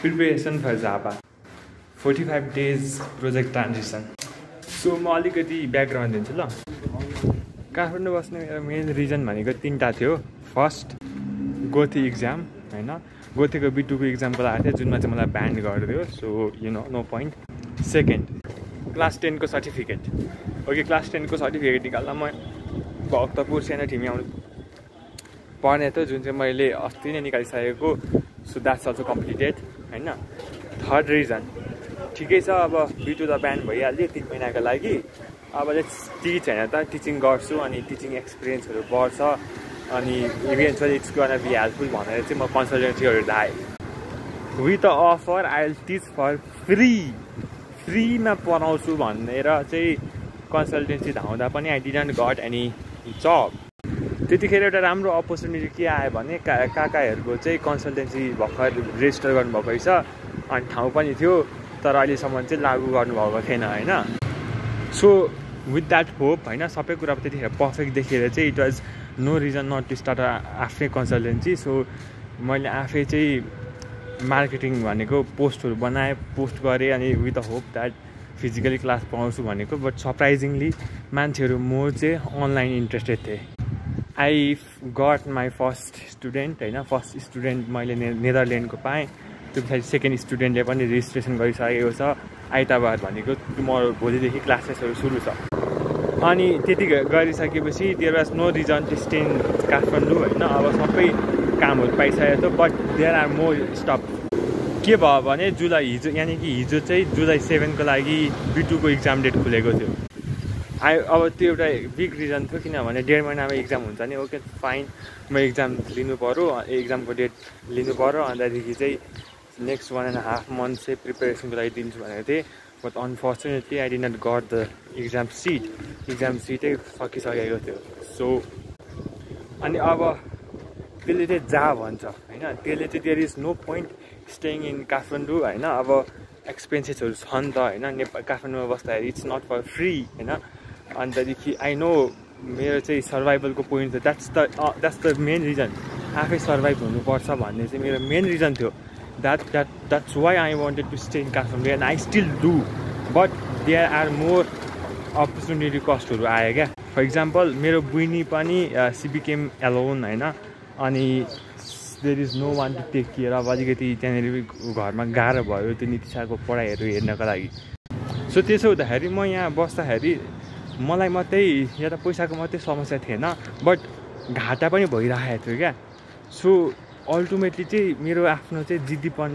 Preparation for Java 45 days project transition. So म अलिकति background दिन्छु ल। काठमाडौँ बस्ने मेरो मेन रिजन भनेको तीनटा थियो। फर्स्ट गोथी एक्जाम हैन, गोथीको B2को एक्जामको लागि थियो जुनमा चाहिँ मलाई ब्यान्ड गरिदियो, so you know no point. Second class 10 को सर्टिफिकेट। ओके, क्लास 10 को सर्टिफिकेट निकाल्न म भक्तपुर सानो ठिमी आउनु पर्ने थियो, जुन चाहिँ मैले अस्ति नै निकालिसकेको। सो द्याट्स अल्सो कम्प्लिटेड हैन। थर्ड रिजन ठिकै छ, अब B2 त ब्यान्ड भइहाल्यो 3 महिनाको लागि। अब टिच हैन त टिचिङ गर्छु अनि टिचिङ एक्सपिरियन्सहरू बढ्छ अनि eventually it's gonna be helpful भनेर चाहिँ म कन्सल्टेन्सीहरू धाएँ। With the offer I will teach for फ्रीमा पढाउँछु भनेर चाहिँ कन्सल्टेन्सी धाउँदा पनि I didn't got any job. त्यतिखेर एउटा राम्रो अपर्च्युनिटी के आयो भने काकाहरूको चाहिँ कन्सल्टेन्सी भर्खर रेजिस्टर गर्नुभएको रहेछ अनि ठाउँ पनि थियो, तर अहिलेसम्म चाहिँ लागू गर्नुभएको थिएन होइन। सो विथ द्याट होप होइन, सबै कुरा त्यतिखेर पर्फेक्ट देखेर चाहिँ it was no reason not to start आफ्नै कन्सल्टेन्सी। सो मैले आफै चाहिँ मार्केटिङ भनेको पोस्टहरू बनाएँ, पोस्ट गरेँ अनि with the hope that physically class पाउँछु भनेको। बट सरप्राइजिङली मान्छेहरू मोर चाहिँ अनलाइन इन्ट्रेस्टेड थिए। I got my first student होइन, फर्स्ट स्टुडेन्ट मैले नेदरल्यान्डको पाएँ। त्यो पछाडि सेकेन्ड स्टुडेन्टले पनि रेजिस्ट्रेसन गरिसकेको छ। आइतबार भनेको टुमरो भोलिदेखि क्लासेसहरू सुरु छ। अनि त्यति गरिसकेपछि there was no reason to stay in Kathmandu होइन। अब सबै कामहरू पाइसकेको थियो, but there are more stop. के भयो भने हिजो यानि कि हिजो चाहिँ जुलाई 7 को लागि B2को एक्जाम डेट खुलेको थियो। अब त्यो एउटा बिग रिजन थियो, किनभने 1.5 महिनामा एक्जाम हुन्छ नि। ओके फाइन, म एक्जाम लिनु पऱ्यो, एक्जामको डेट लिनु पऱ्यो, अन्तदेखि चाहिँ नेक्स्ट 1.5 मन्थ चाहिँ प्रिपेरेसनको लागि दिन्छु भनेको थिएँ। But unfortunately I did not got the exam सिटै सकिसकेको थियो। सो अनि अब त्यसले चाहिँ जा भन्छ होइन, त्यसले चाहिँ there is no point staying in Kathmandu होइन। अब एक्सपेन्सेसहरू छन् त होइन, काठमाडौँमा बस्दाखेरि इट्स नट फर फ्री होइन। अन्तदेखि आई नो मेरो चाहिँ सर्भाइभलको पोइन्ट थियो, द्याट्स द मेन रिजन। आफै सर्भाइभ हुनुपर्छ भन्ने चाहिँ मेरो मेन रिजन थियो। That's why I wanted to stay in Kathmandu and I still do, but there are more opportunity कस्टहरू आयो क्या। फर इक्जाम्पल मेरो बहिनी पनि सी बिकेम एलोन होइन, अनि there is no one to take care. अब अलिकति त्यहाँनिर घरमा गाह्रो भयो त्यो नितिशाको पढाइहरू हेर्नको लागि। सो त्यसो हुँदाखेरि म यहाँ बस्दाखेरि मलाई मात्रै या त पैसाको मात्रै समस्या थिएन, बट घाटा पनि भइरहेको थियो क्या। सो अल्टिमेटली चाहिँ मेरो आफ्नो चाहिँ जिद्दीपन